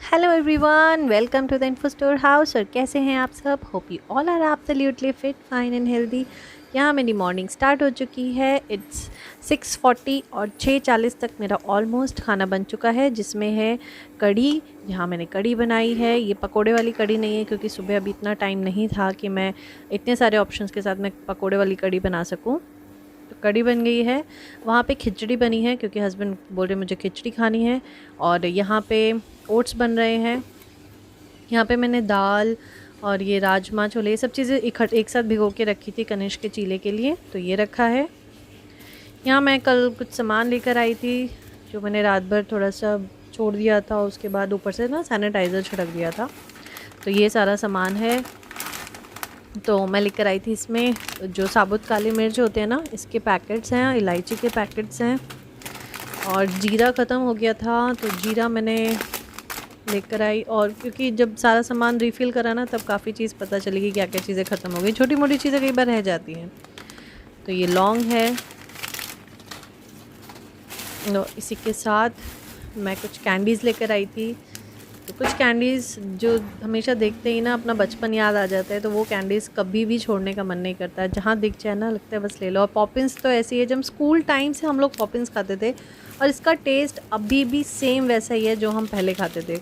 Hello everyone, welcome to the info store house. और कैसे हैं आप सब? Hope you all are absolutely fit, fine and healthy. यहाँ मेरी मॉर्निंग स्टार्ट हो चुकी है। इट्स 6:40 और 6:40 तक मेरा ऑलमोस्ट खाना बन चुका है, जिसमें है कढ़ी। यहाँ मैंने कढ़ी बनाई है। ये पकोड़े वाली कढ़ी नहीं है, क्योंकि सुबह अभी इतना टाइम नहीं था कि मैं इतने सारे ऑप्शंस के साथ मैं पकोड़े वाली कढ़ी बना सकूँ। तो कढ़ी बन गई है। वहाँ पे खिचड़ी बनी है, क्योंकि हस्बैंड बोल रहे मुझे खिचड़ी खानी है। और यहाँ पे ओट्स बन रहे हैं। यहाँ पे मैंने दाल और ये राजमा छोले, ये सब चीज़ें एक साथ भिगो के रखी थी कनिष्क के चीले के लिए, तो ये रखा है। यहाँ मैं कल कुछ सामान लेकर आई थी, जो मैंने रात भर थोड़ा सा छोड़ दिया था, उसके बाद ऊपर से ना सैनिटाइज़र छिड़क दिया था। तो ये सारा सामान है। तो मैं लेकर आई थी इसमें जो साबुत काली मिर्च होते हैं ना, इसके पैकेट्स हैं, इलायची के पैकेट्स हैं। और जीरा ख़त्म हो गया था, तो जीरा मैंने लेकर आई। और क्योंकि जब सारा सामान रिफ़िल करा ना, तब काफ़ी चीज़ पता चली कि क्या क्या चीज़ें ख़त्म हो गई। छोटी मोटी चीज़ें कई बार रह जाती हैं। तो ये लौंग है। तो इसी के साथ मैं कुछ कैंडीज़ लेकर आई थी। तो कुछ कैंडीज़ जो हमेशा देखते ही ना अपना बचपन याद आ जाता है, तो वो कैंडीज़ कभी भी छोड़ने का मन नहीं करता है। जहाँ दिख जाए ना, लगता है बस ले लो। और पॉपिंस तो ऐसी है, जब स्कूल टाइम से हम लोग पॉपिंस खाते थे, और इसका टेस्ट अभी भी सेम वैसा ही है जो हम पहले खाते थे।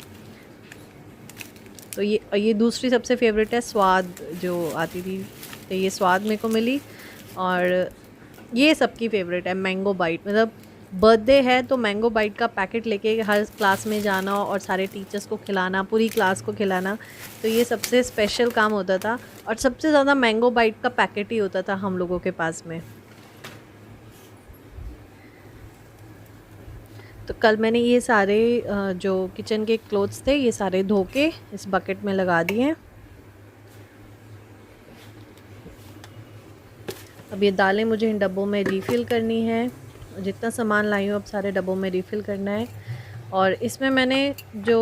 तो ये दूसरी सबसे फेवरेट है, स्वाद जो आती थी, तो ये स्वाद मेरे को मिली। और ये सबकी फेवरेट है, मैंगो बाइट। मतलब बर्थडे है तो मैंगो बाइट का पैकेट लेके हर क्लास में जाना और सारे टीचर्स को खिलाना, पूरी क्लास को खिलाना। तो ये सबसे स्पेशल काम होता था, और सबसे ज़्यादा मैंगो बाइट का पैकेट ही होता था हम लोगों के पास में। तो कल मैंने ये सारे जो किचन के क्लोथ्स थे, ये सारे धो के इस बकेट में लगा दिए। अब ये दालें मुझे इन डब्बों में रीफ़िल करनी है। जितना सामान लाई हूँ अब सारे डब्बों में रीफ़िल करना है। और इसमें मैंने जो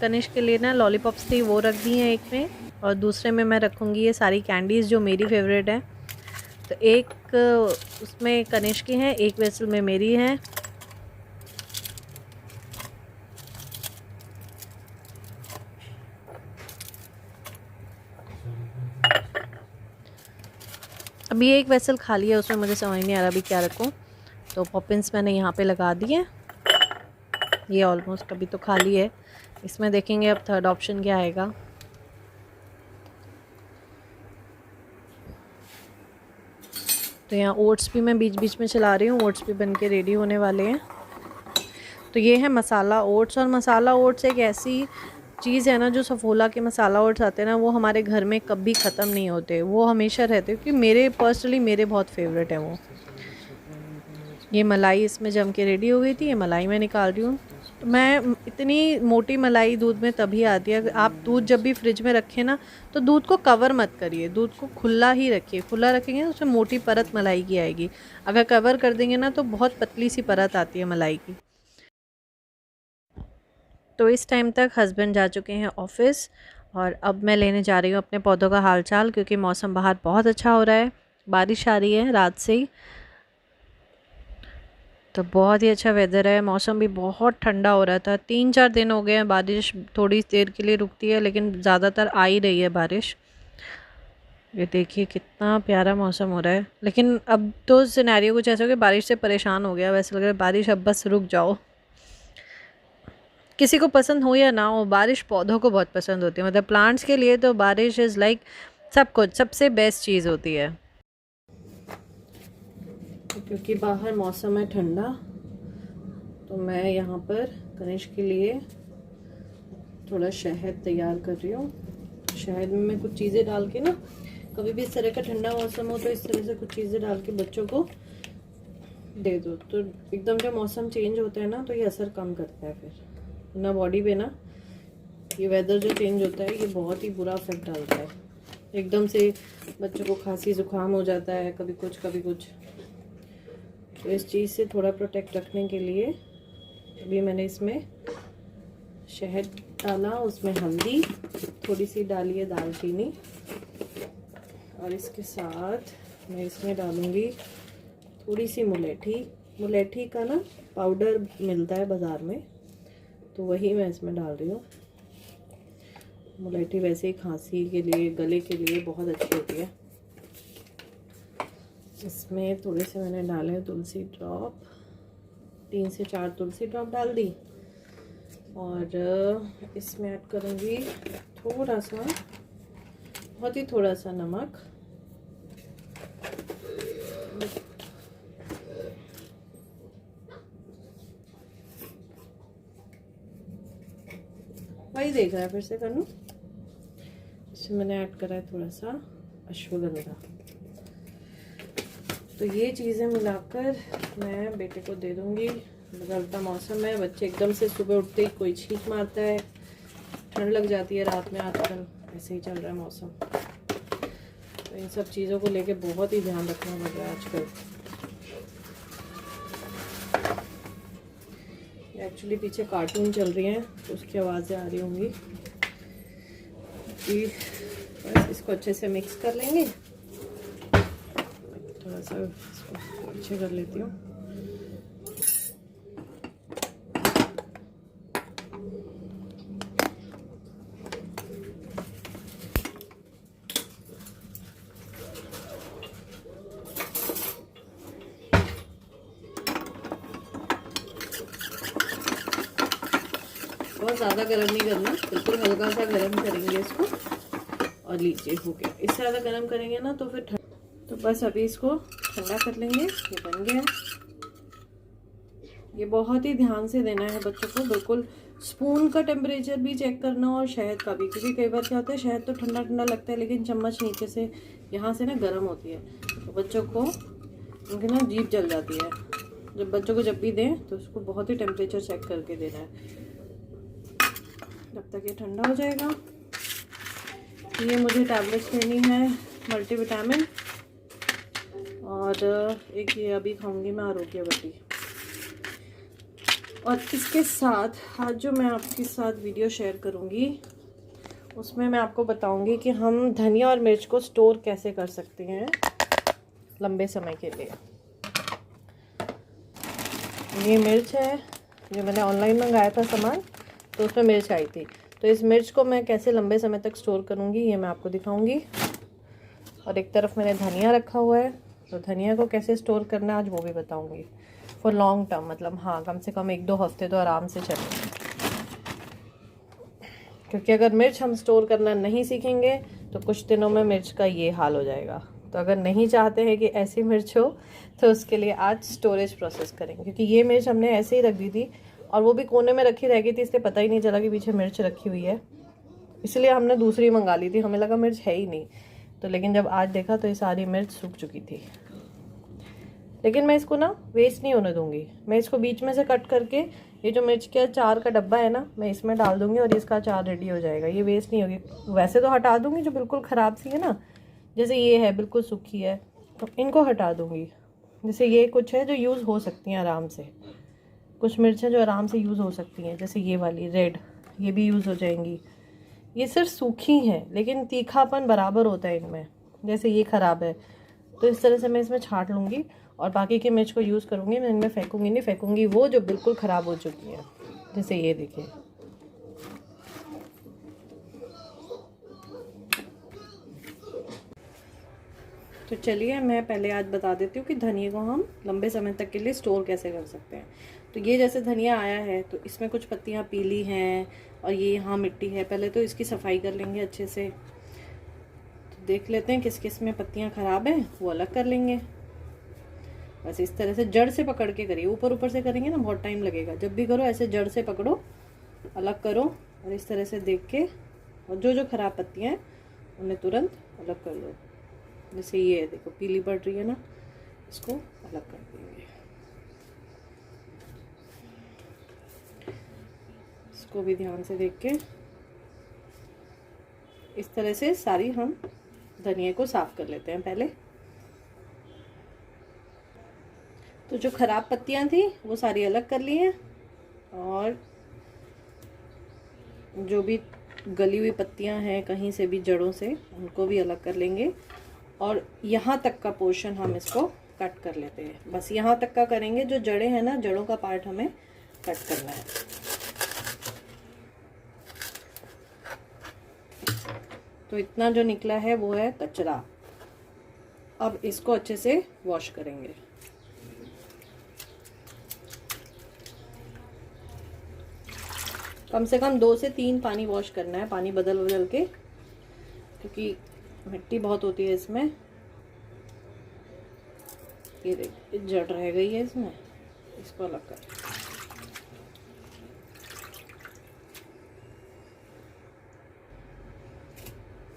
कनिष्क के लिए ना लॉलीपॉप्स थी, वो रख दी हैं एक में, और दूसरे में मैं रखूँगी ये सारी कैंडीज़ जो मेरी फेवरेट है। तो एक उसमें कनिष्क की है, एक वेसल में मेरी है। अभी एक वेसल खाली है, उसमें मुझे समझ नहीं आ रहा अभी क्या रखूँ। तो पॉपिंस मैंने यहाँ पे लगा दिए। ये ऑलमोस्ट अभी तो खाली है। इसमें देखेंगे अब थर्ड ऑप्शन क्या आएगा। तो यहाँ ओट्स भी मैं बीच बीच में चला रही हूँ, ओट्स भी बन के रेडी होने वाले हैं। तो ये है मसाला ओट्स। और मसाला ओट्स एक ऐसी चीज़ है ना, जो सफोला के मसाला ओट्स आते हैं ना, वो हमारे घर में कभी ख़त्म नहीं होते, वो हमेशा रहते, क्योंकि मेरे पर्सनली मेरे बहुत फेवरेट है वो। ये मलाई इसमें जम के रेडी हो गई थी, ये मलाई मैं निकाल रही हूँ। तो मैं इतनी मोटी मलाई दूध में तभी आती है, आप दूध जब भी फ्रिज में रखें ना, तो दूध को कवर मत करिए, दूध को खुला ही रखिए। खुला रखेंगे तो उसमें मोटी परत मलाई की आएगी। अगर कवर कर देंगे ना, तो बहुत पतली सी परत आती है मलाई की। तो इस टाइम तक हस्बैंड जा चुके हैं ऑफ़िस, और अब मैं लेने जा रही हूँ अपने पौधों का हाल चाल, क्योंकि मौसम बाहर बहुत अच्छा हो रहा है। बारिश आ रही है रात से ही, तो बहुत ही अच्छा वेदर है। मौसम भी बहुत ठंडा हो रहा था। 3-4 दिन हो गए हैं, बारिश थोड़ी देर के लिए रुकती है, लेकिन ज़्यादातर आ ही रही है बारिश। ये देखिए कितना प्यारा मौसम हो रहा है। लेकिन अब तो सिनेरियो कुछ ऐसा हो गया, बारिश से परेशान हो गया। वैसे लग रहा है बारिश अब बस रुक जाओ। किसी को पसंद हो या ना हो, बारिश पौधों को बहुत पसंद होती है। मतलब प्लांट्स के लिए तो बारिश इज़ लाइक सब कुछ, सबसे बेस्ट चीज़ होती है। क्योंकि बाहर मौसम है ठंडा, तो मैं यहाँ पर कनिष्क के लिए थोड़ा शहद तैयार कर रही हूँ। शहद में मैं कुछ चीज़ें डाल के ना, कभी भी इस तरह का ठंडा मौसम हो तो इस तरह से कुछ चीज़ें डाल के बच्चों को दे दो, तो एकदम जब मौसम चेंज होता है ना, तो ये असर कम करता है फिर ना बॉडी पे ना। ये वेदर जो चेंज होता है, ये बहुत ही बुरा इफेक्ट डालता है। एकदम से बच्चों को खांसी ज़ुकाम हो जाता है, कभी कुछ कभी कुछ। तो इस चीज़ से थोड़ा प्रोटेक्ट रखने के लिए अभी मैंने इसमें शहद डाला, उसमें हल्दी थोड़ी सी डाली है, दालचीनी, और इसके साथ मैं इसमें डालूँगी थोड़ी सी मुलेठी। मुलेठी का ना पाउडर मिलता है बाज़ार में, तो वही मैं इसमें डाल रही हूँ। मुलेठी वैसे ही खांसी के लिए, गले के लिए बहुत अच्छी होती है। इसमें थोड़े से मैंने डाले हैं तुलसी ड्रॉप, 3 से 4 तुलसी ड्रॉप डाल दी। और इसमें ऐड करूँगी थोड़ा सा, बहुत ही थोड़ा सा नमक। वही देख रहा है, फिर से कर लूँ। इसमें मैंने ऐड करा है थोड़ा सा अश्वगंधा। तो ये चीज़ें मिलाकर मैं बेटे को दे दूँगी। बदलता मौसम है, बच्चे एकदम से सुबह उठते ही कोई छींक मारता है, ठंड लग जाती है रात में, आजकल ऐसे ही चल रहा है मौसम। तो इन सब चीज़ों को लेके बहुत ही ध्यान रखना पड़ रहा है आजकल। एक्चुअली पीछे कार्टून चल रही हैं तो उसकी आवाज़ें आ रही होंगी। बस इसको अच्छे से मिक्स कर लेंगे। थोड़ा सा इसको अच्छे कर लेती हूँ। बहुत ज़्यादा गर्म नहीं करना, बिल्कुल हल्का सा गर्म करेंगे इसको। और लीजिए हो गया। इससे ज़्यादा गर्म करेंगे ना तो फिर तो बस अभी इसको ठंडा कर लेंगे। ये बन गया। ये बहुत ही ध्यान से देना है बच्चों को, बिल्कुल स्पून का टेम्परेचर भी चेक करना और शहद का भी, क्योंकि कई बार क्या होता है शहद तो ठंडा ठंडा लगता है लेकिन चम्मच नीचे से यहाँ से ना गर्म होती है, तो बच्चों को उनकी ना जीभ जल जाती है। जब बच्चों को जब भी दें तो उसको बहुत ही टेम्परेचर चेक करके देना है जब तक ये ठंडा हो जाएगा। ये मुझे टैबलेट्स लेनी है मल्टीविटामिन, और एक ये अभी खाऊंगी मैं आरोग्यवती। और इसके साथ आज जो मैं आपके साथ वीडियो शेयर करूंगी उसमें मैं आपको बताऊंगी कि हम धनिया और मिर्च को स्टोर कैसे कर सकते हैं लंबे समय के लिए। ये मिर्च है जो मैंने ऑनलाइन मंगाया था सामान, तो उसमें मिर्च आई थी। तो इस मिर्च को मैं कैसे लंबे समय तक स्टोर करूंगी ये मैं आपको दिखाऊंगी। और एक तरफ मैंने धनिया रखा हुआ है, तो धनिया को कैसे स्टोर करना है आज वो भी बताऊंगी फॉर लॉन्ग टर्म, मतलब हाँ कम से कम 1-2 हफ्ते तो आराम से चलेंगे। क्योंकि अगर मिर्च हम स्टोर करना नहीं सीखेंगे तो कुछ दिनों में मिर्च का ये हाल हो जाएगा। तो अगर नहीं चाहते हैं कि ऐसी मिर्च हो तो उसके लिए आज स्टोरेज प्रोसेस करेंगे। क्योंकि ये मिर्च हमने ऐसे ही रख दी थी और वो भी कोने में रखी रह गई थी, इसलिए पता ही नहीं चला कि पीछे मिर्च रखी हुई है। इसलिए हमने दूसरी मंगा ली थी, हमें लगा मिर्च है ही नहीं। तो लेकिन जब आज देखा तो ये सारी मिर्च सूख चुकी थी। लेकिन मैं इसको ना वेस्ट नहीं होने दूंगी। मैं इसको बीच में से कट करके ये जो मिर्च के अचार का डब्बा है ना मैं इसमें डाल दूंगी और इसका अचार रेडी हो जाएगा। ये वेस्ट नहीं होगी। वैसे तो हटा दूंगी जो बिल्कुल ख़राब सी है ना, जैसे ये है बिल्कुल सूखी है, तो इनको हटा दूंगी। जैसे ये कुछ है जो यूज़ हो सकती हैं आराम से, कुछ मिर्चें जो आराम से यूज़ हो सकती हैं, जैसे ये वाली रेड, ये भी यूज़ हो जाएंगी। ये सिर्फ सूखी हैं लेकिन तीखापन बराबर होता है इनमें। जैसे ये ख़राब है तो इस तरह से मैं इसमें छांट लूँगी और बाकी के मिर्च को यूज़ करूँगी। मैं इनमें फेंकूँगी नहीं, फेंकूँगी वो जो बिल्कुल ख़राब हो चुकी है। जैसे ये देखिए, तो चलिए मैं पहले आज बता देती हूँ कि धनिया को हम लंबे समय तक के लिए स्टोर कैसे कर सकते हैं। तो ये जैसे धनिया आया है तो इसमें कुछ पत्तियाँ पीली हैं और ये यहाँ मिट्टी है। पहले तो इसकी सफाई कर लेंगे अच्छे से। तो देख लेते हैं किस किस में पत्तियाँ ख़राब हैं, वो अलग कर लेंगे। बस इस तरह से जड़ से पकड़ के करिए, ऊपर ऊपर से करेंगे ना बहुत टाइम लगेगा। जब भी करो ऐसे जड़ से पकड़ो, अलग करो और इस तरह से देख के, और जो जो ख़राब पत्तियाँ हैं उन्हें तुरंत अलग कर लो। जैसे ये है देखो पीली पड़ रही है ना, इसको अलग कर देंगे। इसको भी ध्यान से देख के इस तरह से सारी हम धनिया को साफ कर लेते हैं पहले। तो जो खराब पत्तियां थी वो सारी अलग कर ली हैं और जो भी गली हुई पत्तियां हैं कहीं से भी जड़ों से उनको भी अलग कर लेंगे। और यहाँ तक का पोर्शन हम इसको कट कर लेते हैं। बस यहाँ तक का करेंगे, जो जड़ें हैं ना जड़ों का पार्ट हमें कट करना है। तो इतना जो निकला है वो है कचरा। अब इसको अच्छे से वॉश करेंगे। कम से कम 2 से 3 पानी वॉश करना है, पानी बदल बदल के, क्योंकि मिट्टी बहुत होती है इसमें। ये देखिए जड़ रह गई है इसमें, इसको अलग कर।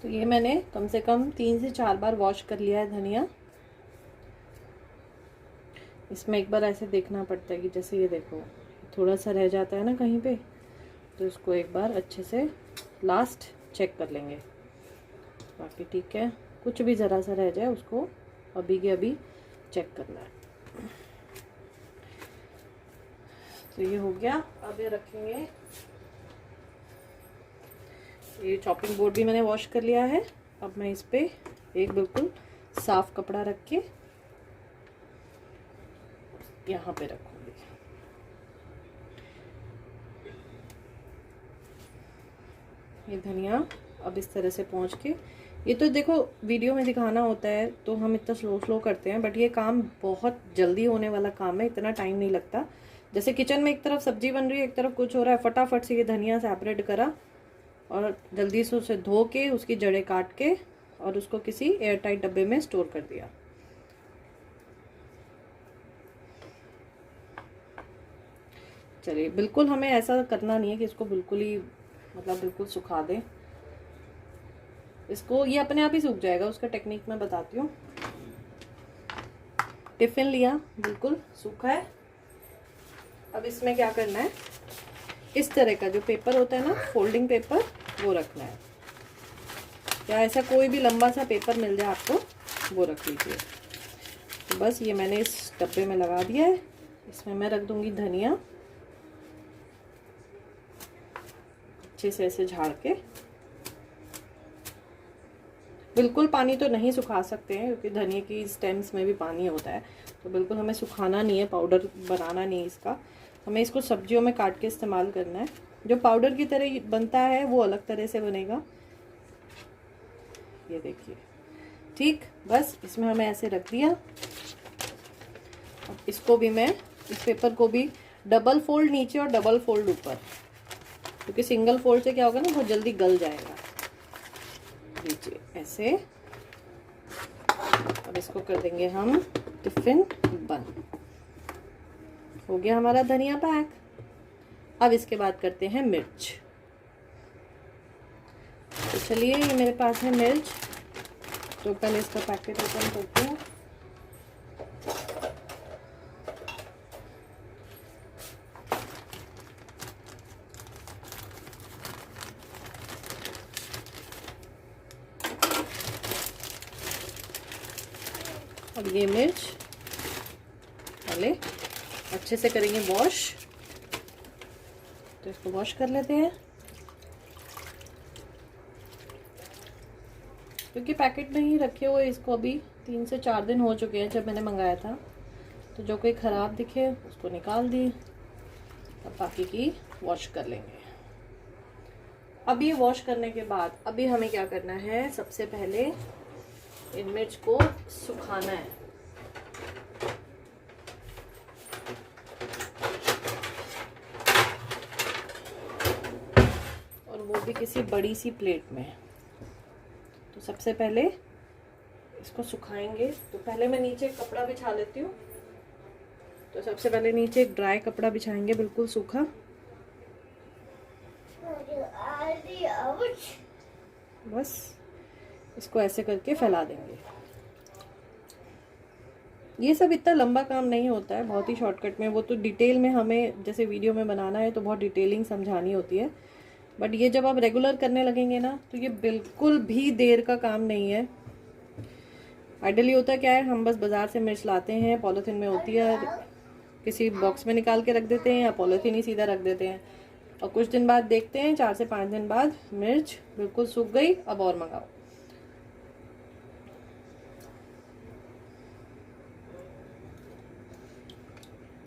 तो ये मैंने कम से कम 3 से 4 बार वॉश कर लिया है धनिया। इसमें एक बार ऐसे देखना पड़ता है कि जैसे ये देखो थोड़ा सा रह जाता है ना कहीं पे, तो इसको एक बार अच्छे से लास्ट चेक कर लेंगे। बाकी ठीक है, कुछ भी ज़रा सा रह जाए उसको अभी के अभी चेक करना है। तो ये हो गया। अब ये रखेंगे, ये चॉपिंग बोर्ड भी मैंने वॉश कर लिया है। अब मैं इस पे एक बिल्कुल साफ कपड़ा रख के यहाँ पे रखूंगी। ये धनिया अब इस तरह से पोंछ के, ये तो देखो वीडियो में दिखाना होता है तो हम इतना स्लो करते हैं, बट ये काम बहुत जल्दी होने वाला काम है, इतना टाइम नहीं लगता। जैसे किचन में एक तरफ सब्जी बन रही है, एक तरफ कुछ हो रहा है, फटाफट से ये धनिया सेपरेट करा और जल्दी से उसे धो के उसकी जड़ें काट के और उसको किसी एयर टाइट डब्बे में स्टोर कर दिया। चलिए, बिल्कुल हमें ऐसा करना नहीं है कि इसको बिल्कुल ही मतलब बिल्कुल सुखा दें इसको, ये अपने आप ही सूख जाएगा। उसका टेक्निक मैं बताती हूँ। टिफिन लिया, बिल्कुल सूखा है। अब इसमें क्या करना है, इस तरह का जो पेपर होता है ना, फोल्डिंग पेपर, वो रखना है, या ऐसा कोई भी लंबा सा पेपर मिल जाए आपको वो रख लीजिए। तो बस ये मैंने इस डब्बे में लगा दिया है। इसमें मैं रख दूंगी धनिया, अच्छे से ऐसे झाड़ के। बिल्कुल पानी तो नहीं सुखा सकते हैं क्योंकि धनिया की स्टेम्स में भी पानी होता है, तो बिल्कुल हमें सुखाना नहीं है, पाउडर बनाना नहीं है इसका। हमें इसको सब्जियों में काट के इस्तेमाल करना है। जो पाउडर की तरह बनता है वो अलग तरह से बनेगा, ये देखिए। ठीक, बस इसमें हमें ऐसे रख दिया। अब इसको भी मैं, इस पेपर को भी डबल फोल्ड नीचे और डबल फोल्ड ऊपर, क्योंकि सिंगल फोल्ड से क्या होगा ना, बहुत जल्दी गल जाएगा। नीचे ऐसे। अब इसको कर देंगे हम टिफिन बंद। हो गया हमारा धनिया पैक। अब इसके बाद करते हैं मिर्च। तो चलिए, ये मेरे पास है मिर्च, तो पहले इसका पैकेट ओपन करते हैं। अब ये मिर्च पहले अच्छे से करेंगे वॉश, तो इसको वॉश कर लेते हैं। क्योंकि पैकेट में ही रखे हुए इसको अभी 3 से 4 दिन हो चुके हैं जब मैंने मंगाया था, तो जो कोई ख़राब दिखे उसको निकाल दी। अब बाकी की वॉश कर लेंगे। अब ये वॉश करने के बाद अभी हमें क्या करना है, सबसे पहले इन मिर्च को सुखाना है। और वो भी किसी बड़ी सी प्लेट में। तो सबसे पहले इसको सुखाएंगे, तो पहले मैं नीचे एक कपड़ा बिछा लेती हूँ। तो सबसे पहले नीचे एक ड्राई कपड़ा बिछाएंगे, बिल्कुल सूखा। बस इसको ऐसे करके फैला देंगे। ये सब इतना लंबा काम नहीं होता है, बहुत ही शॉर्टकट में। वो तो डिटेल में हमें जैसे वीडियो में बनाना है तो बहुत डिटेलिंग समझानी होती है, बट ये जब आप रेगुलर करने लगेंगे ना, तो ये बिल्कुल भी देर का काम नहीं है। आइडियली होता क्या है, हम बस बाज़ार से मिर्च लाते हैं, पॉलीथीन में होती है, किसी बॉक्स में निकाल के रख देते हैं या पॉलीथीन ही सीधा रख देते हैं, और कुछ दिन बाद देखते हैं, 4 से 5 दिन बाद मिर्च बिल्कुल सूख गई, अब और मंगाओ।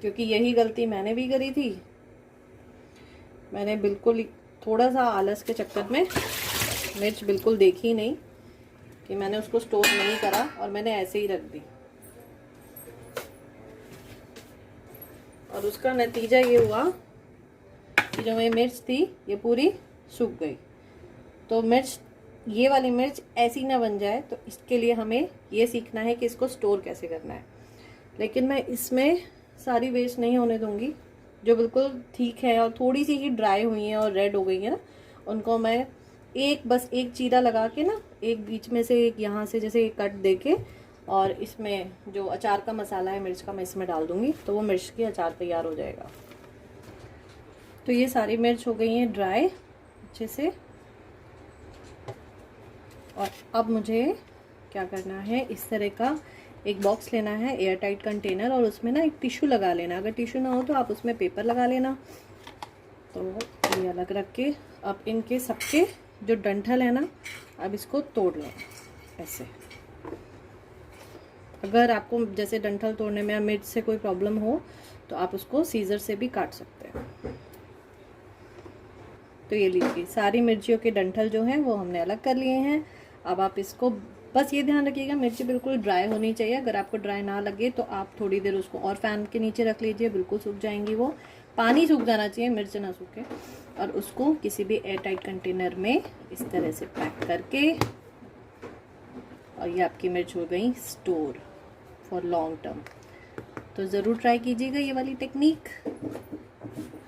क्योंकि यही गलती मैंने भी करी थी। मैंने बिल्कुल थोड़ा सा आलस के चक्कर में मिर्च बिल्कुल देखी नहीं कि मैंने उसको स्टोर नहीं करा और मैंने ऐसे ही रख दी, और उसका नतीजा ये हुआ कि जो मेरी मिर्च थी ये पूरी सूख गई। तो मिर्च, ये वाली मिर्च ऐसी ना बन जाए, तो इसके लिए हमें ये सीखना है कि इसको स्टोर कैसे करना है। लेकिन मैं इसमें सारी वेस्ट नहीं होने दूंगी। जो बिल्कुल ठीक है और थोड़ी सी ही ड्राई हुई हैं और रेड हो गई हैं ना, उनको मैं बस एक चीरा लगा के ना, एक बीच में से एक यहाँ से जैसे एक कट दे के, और इसमें जो अचार का मसाला है मिर्च का मैं इसमें डाल दूंगी, तो वो मिर्च की अचार तैयार हो जाएगा। तो ये सारी मिर्च हो गई हैं ड्राई अच्छे से। और अब मुझे क्या करना है, इस तरह का एक बॉक्स लेना है, एयर टाइट कंटेनर, और उसमें ना एक टिश्यू लगा लेना। अगर टिश्यू ना हो तो आप उसमें पेपर लगा लेना। तो ये अलग रख के अब इनके सबके जो डंठल है ना, अब इसको तोड़ लें ऐसे। अगर आपको जैसे डंठल तोड़ने में या मिर्च से कोई प्रॉब्लम हो तो आप उसको सीजर से भी काट सकते हैं। तो ये लीजिए, सारी मिर्चियों के डंठल जो हैं वो हमने अलग कर लिए हैं। अब आप इसको बस ये ध्यान रखिएगा, मिर्ची बिल्कुल ड्राई होनी चाहिए। अगर आपको ड्राई ना लगे तो आप थोड़ी देर उसको और फैन के नीचे रख लीजिए, बिल्कुल सूख जाएंगी वो। पानी सूख जाना चाहिए, मिर्च ना सूखे। और उसको किसी भी एयर टाइट कंटेनर में इस तरह से पैक करके, और ये आपकी मिर्च हो गई स्टोर फॉर लॉन्ग टर्म। तो ज़रूर ट्राई कीजिएगा ये वाली टेक्निक।